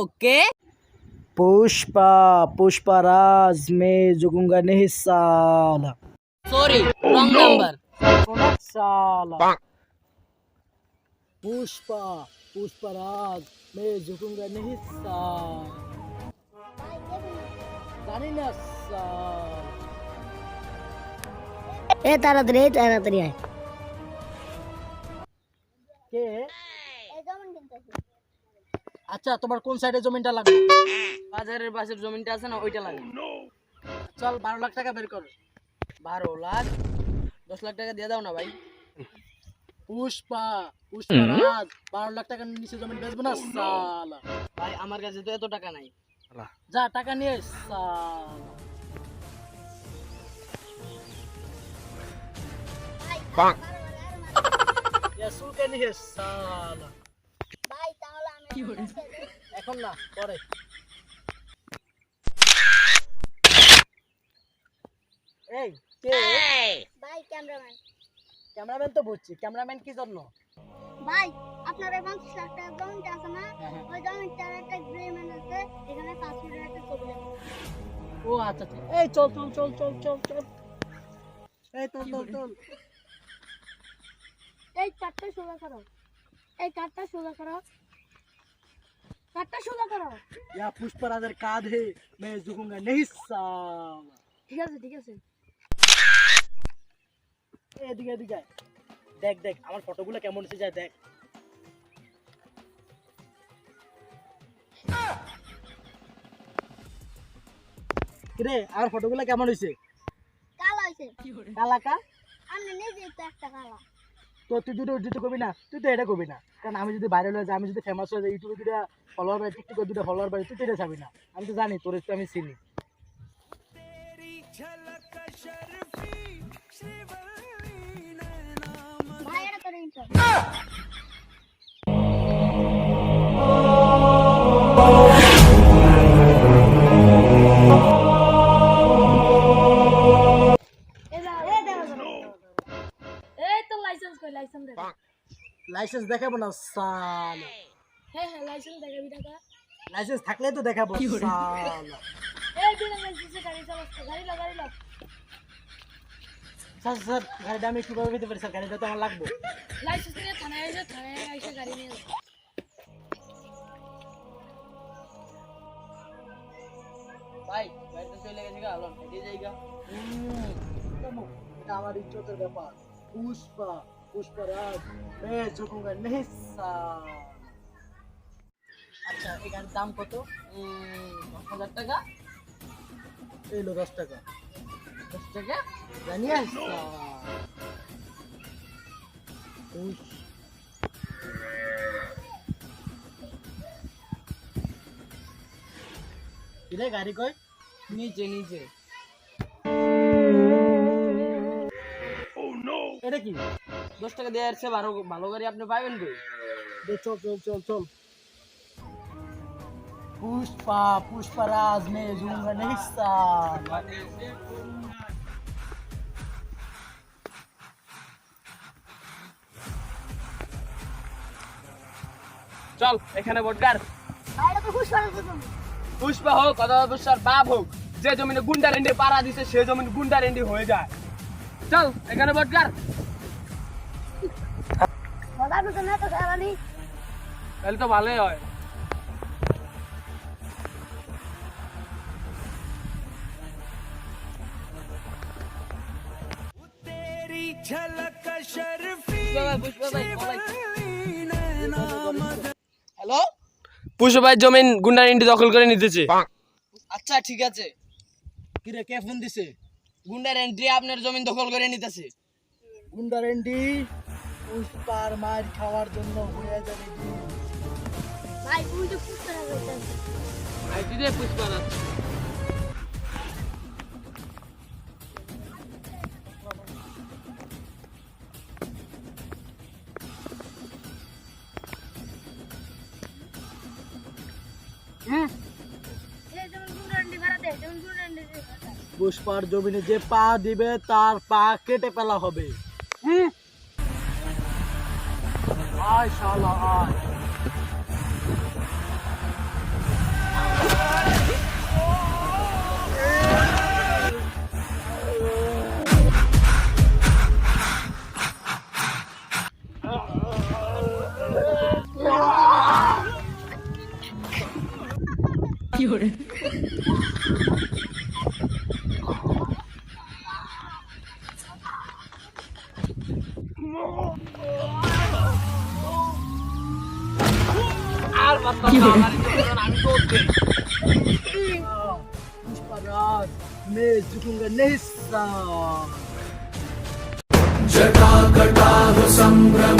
Okay. Pushpa Pushpraj मैं झुकूंगा नहीं साला। Sorry wrong number. साला पुष्पा पुष्पराज मैं झुकूंगा नहीं साला। জানি না সালা। এ তাড়াতাড়ি আয়। কে? আচ্ছা তোমার কোন সাইডে জমিটা লাগবে? বাজারের পাশের জমিটা আছে না ওইটা লাগে। চল 12 লাখ টাকা বের কর। 12 লাখ 10 লাখ টাকা দিয়ে দাও না ভাই। পুষ্পরাজ 12 লাখ টাকার নিচে জমি বেচবো না সালা। ভাই আমার কাছে তো এত টাকা নাই। যা টাকা নিয়ে আয় সালা। সুলকে নিয়ে সালা। এখন না পরে। এই কে? ভাই ক্যামেরাম্যান। ক্যামেরাম্যান তো বুঝছি, ক্যামেরাম্যান কি জন্য? ভাই আপনার এই 50 লাখ টাকা জমিটা আছে না, ওই জমিটার একটা এগ্রিমেন্ট আছে, এখানে পাসপোর্টের একটা ছবি লাগবে। ও আচ্ছা আচ্ছা। এই চল চল চল চল চল চল। এই চল চল চল। এই কার্ডটা সোজা করো, এই কার্ডটা সোজা করো, কার্ডটা সোজা করো। या पुष्पराजर कांधे मैं झुकूंगा नहीं साला। ঠিক আছে ঠিক আছে। এদিকে এদিকে দেখ দেখ আমার ফটোগুলো কেমন এসে যায় দেখ। কিরে আমার ফটোগুলো কেমন হইছে? কালা হইছে। কালা কা? আপনি নিজেই তো একটা কালা। তো তুই দুটো দুটো করবি না, তুই তো এটা করবি না, কারণ আমি যদি ভাইরাল হয়ে যাই, আমি যদি ফেমাস হয়ে যাই, ইউটিউবে দুটো ফলোয়ার বাড়ে, টিকটকে দুটো ফলোয়ার বাড়ে, তুই তো এটা চাবি না। আমি তো জানি তোর একটু আমি চিনি। ভাই এটা করে নিতে। এই তো লাইসেন্স কই, লাইসেন্স দে। লাইসেন্স দেখাবো না সালা। হ্যাঁ হ্যাঁ লাইসেন্স দেখাবি টাকা। লাইসেন্স থাকলে তো দেখাবো সালা। এই বিনা লাইসেন্সে গাড়ি চালাচ্ছে, গাড়ি লাগাই। স্যার স্যার গাড়িটা আমি কিভাবে পেতে পারি স্যার? গাড়িটা তো আমার লাগবে। লাইসেন্স নিয়ে থানায় এসে গাড়ি নিয়ে যাও। ভাই গাড়িতে চলে গেছে গা লন এদিকে যাইগা। এটা আমার ইজ্জতের ব্যাপার। পুষ্পরাজ मैं झुकूंगा नहीं साला। আচ্ছা এই গাড়ির দাম কত? 10,000 টাকা। এই লো 10 টাকা 10 টাকা জানিয়ে ইরে গাড়ি কই? নিচে নিচে। এটা কি? 10 টাকা দিয়ে আসছে, ভালো ভালো গাড়ি আপনি পাবেন কই? চল চল চল চল। पुष्पराज मैं झूमगा नहीं साला। চল এখানে ভোটকার। ভাই এটা তো পুষ্পারাজ জমি। পুষ্পা হোক অথবা পুষ্পার বাপ হোক, যে জমিনে গুন্ডা রেন্ডি পাড়া দিছে সে জমিন গুন্ডা রেন্ডি হয়ে যায়। চল এখানে ভোটকার। মজার মতো না তো সারানি। তাহলে তো ভালোই হয়। হ্যালো পুষ্পা ভাই জমিন গুন্ডা রেন্ডি দখল করে নিতেছে। আচ্ছা ঠিক আছে। কিরে কে ফোন দিছে? গুন্ডা রেন্ডি আপনার জমিন দখল করে নিতেছে। গুন্ডারেন্ডি পুষ্পার মার খাওয়ার জন্য হয়ে যাবে। ভাই তুই তো পুষ্পারাজ হইছিস। ভাই দিদে পুষ্পা না। এই যেমন গুন্ডান্ডি ভাড়া দে, যেমন গুন্ডান্ডি দে। পুষ্পার জমিনে যে পা দিবে তার পা কেটে ফেলা হবে। আয় শালা আয়। আর বাচ্চা আমার আমি করতে पुष्पराज मैं झुकूंगा नहीं साहब। जटाकटाह संभ्रम